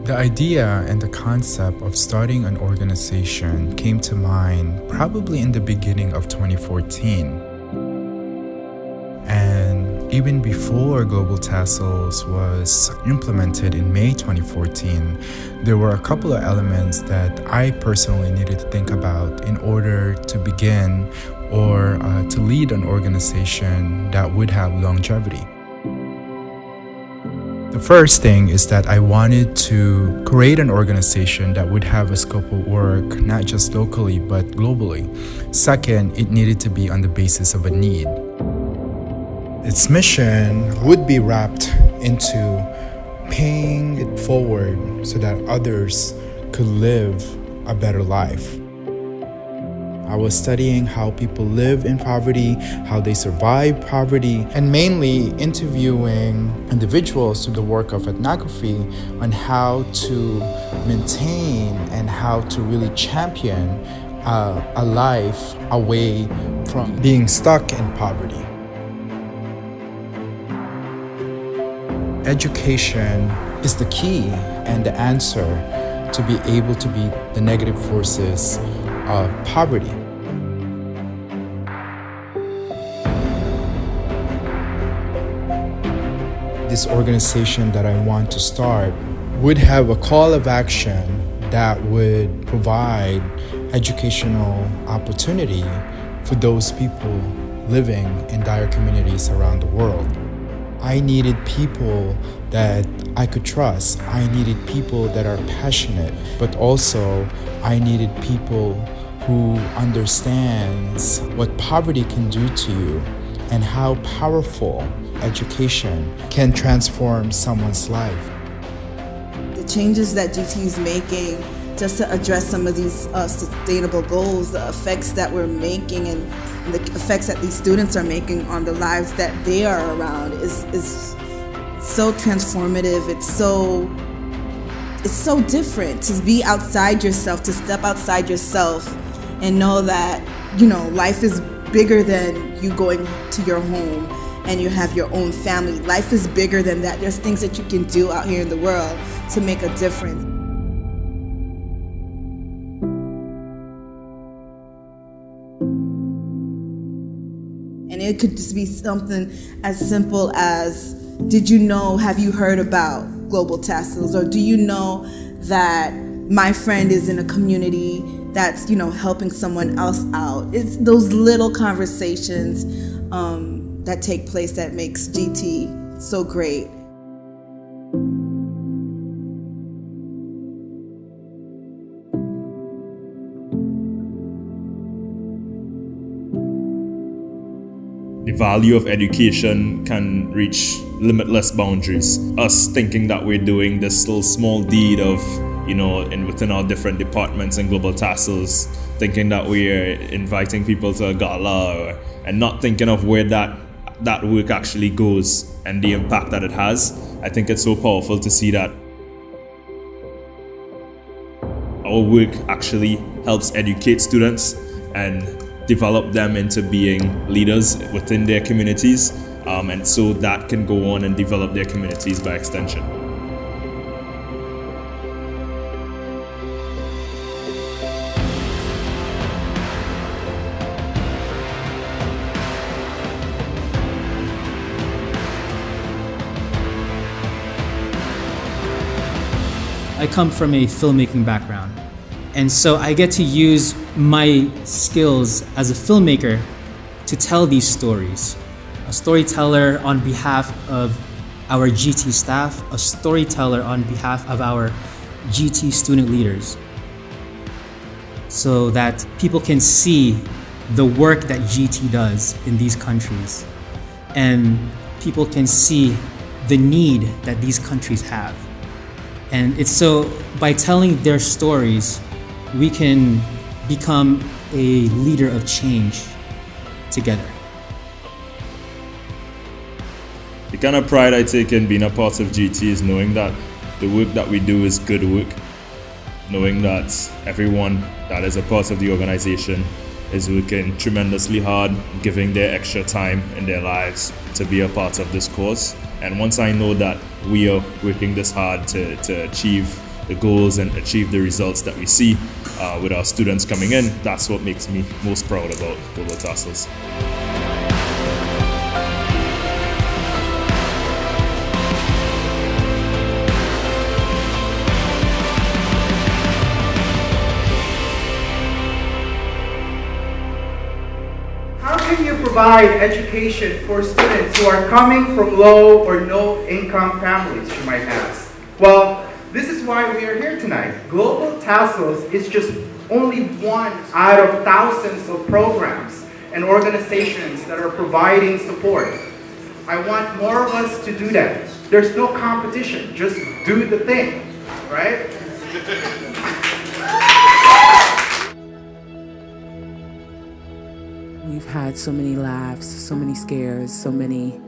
The idea and the concept of starting an organization came to mind probably in the beginning of 2014. And even before Global Tassels was implemented in May 2014, there were a couple of elements that I personally needed to think about in order to begin or to lead an organization that would have longevity. The first thing is that I wanted to create an organization that would have a scope of work not just locally but globally. Second, it needed to be on the basis of a need. Its mission would be wrapped into paying it forward so that others could live a better life. I was studying how people live in poverty, how they survive poverty, and mainly interviewing individuals through the work of ethnography on how to maintain and how to really champion a life away from being stuck in poverty. Education is the key and the answer to be able to beat the negative forces of poverty. This organization that I want to start would have a call of action that would provide educational opportunity for those people living in dire communities around the world. I needed people that I could trust. I needed people that are passionate, but also I needed people who understands what poverty can do to you and how powerful education can transform someone's life. The changes that GT is making just to address some of these sustainable goals, the effects that we're making and the effects that these students are making on the lives that they are around is so transformative. It's so different to be outside yourself, to step outside yourself and know that, life is bigger than you going to your home and you have your own family. Life is bigger than that. There's things that you can do out here in the world to make a difference. And it could just be something as simple as, have you heard about Global Tassels? Or do you know that my friend is in a community that's, helping someone else out? It's those little conversations that take place that makes GT so great. The value of education can reach limitless boundaries. Us thinking that we're doing this little small deed of, within our different departments in Global Tassels, thinking that we're inviting people to a gala and not thinking of where that work actually goes and the impact that it has. I think it's so powerful to see that our work actually helps educate students and develop them into being leaders within their communities, and so that can go on and develop their communities by extension. I come from a filmmaking background, and so I get to use my skills as a filmmaker to tell these stories. A storyteller on behalf of our GT staff, a storyteller on behalf of our GT student leaders, so that people can see the work that GT does in these countries, and people can see the need that these countries have. And it's so, by telling their stories, we can become a leader of change together. The kind of pride I take in being a part of GT is knowing that the work that we do is good work, knowing that everyone that is a part of the organization is working tremendously hard, giving their extra time in their lives to be a part of this cause. And once I know that we are working this hard to achieve the goals and achieve the results that we see with our students coming in. That's what makes me most proud about Global Tassels. How can you provide education for students who are coming from low or no income families, you might ask? Well, this is why we are here tonight. Global Tassels is just only one out of thousands of programs and organizations that are providing support. I want more of us to do that. There's no competition, just do the thing, right? We've had so many laughs, so many scares, so many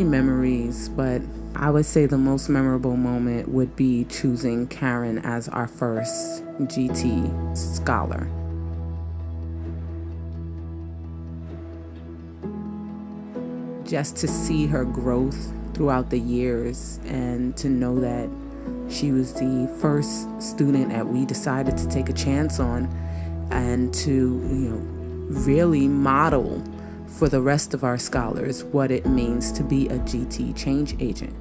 memories, but I would say the most memorable moment would be choosing Karen as our first GT scholar. Just to see her growth throughout the years and to know that she was the first student that we decided to take a chance on and to, really model for the rest of our scholars what it means to be a GT change agent.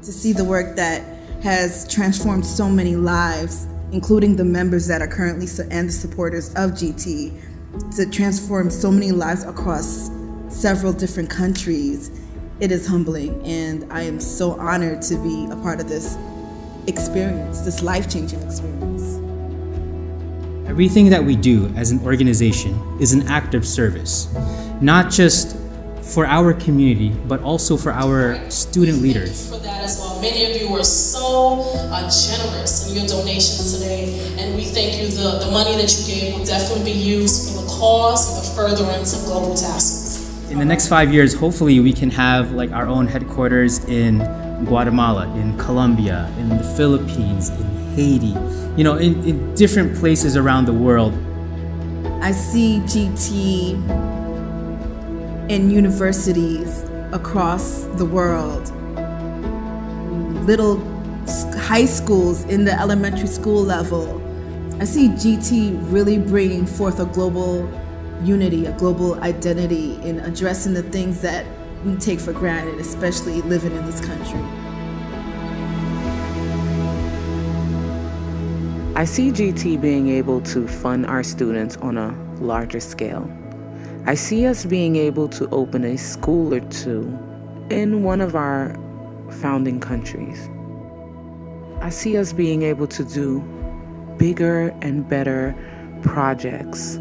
To see the work that has transformed so many lives, including the members that are currently and the supporters of GT, to transform so many lives across several different countries, it is humbling, and I am so honored to be a part of this experience, this life-changing experience. Everything that we do as an organization is an act of service, not just for our community, but also for our student leaders. For that as well. Many of you were so generous in your donations today, and we thank you. The money that you gave will definitely be used for the cause and the furtherance of Global Tassels. In the next 5 years, hopefully we can have like our own headquarters in Guatemala, in Colombia, in the Philippines, in Haiti, in different places around the world. I see GT in universities across the world, little high schools in the elementary school level. I see GT really bringing forth a global unity, a global identity in addressing the things that we take for granted, especially living in this country. I see GT being able to fund our students on a larger scale. I see us being able to open a school or two in one of our founding countries. I see us being able to do bigger and better projects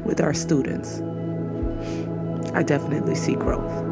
with our students. I definitely see growth.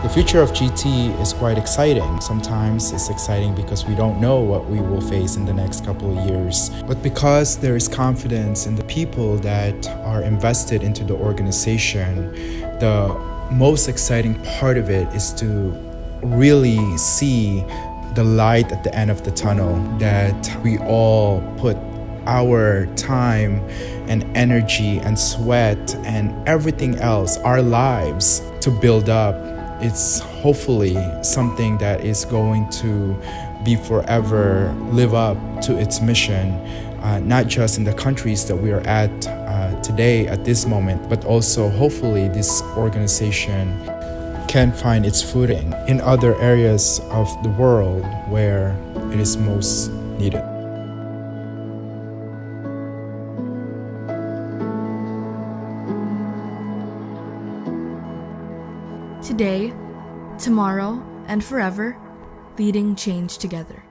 The future of GT is quite exciting. Sometimes it's exciting because we don't know what we will face in the next couple of years. But because there is confidence in the people that are invested into the organization, the most exciting part of it is to really see the light at the end of the tunnel, that we all put our time and energy and sweat and everything else, our lives, to build up. It's hopefully something that is going to be forever live up to its mission, not just in the countries that we are at today at this moment, but also hopefully this organization can find its footing in other areas of the world where it is most needed. Today, tomorrow, and forever, leading change together.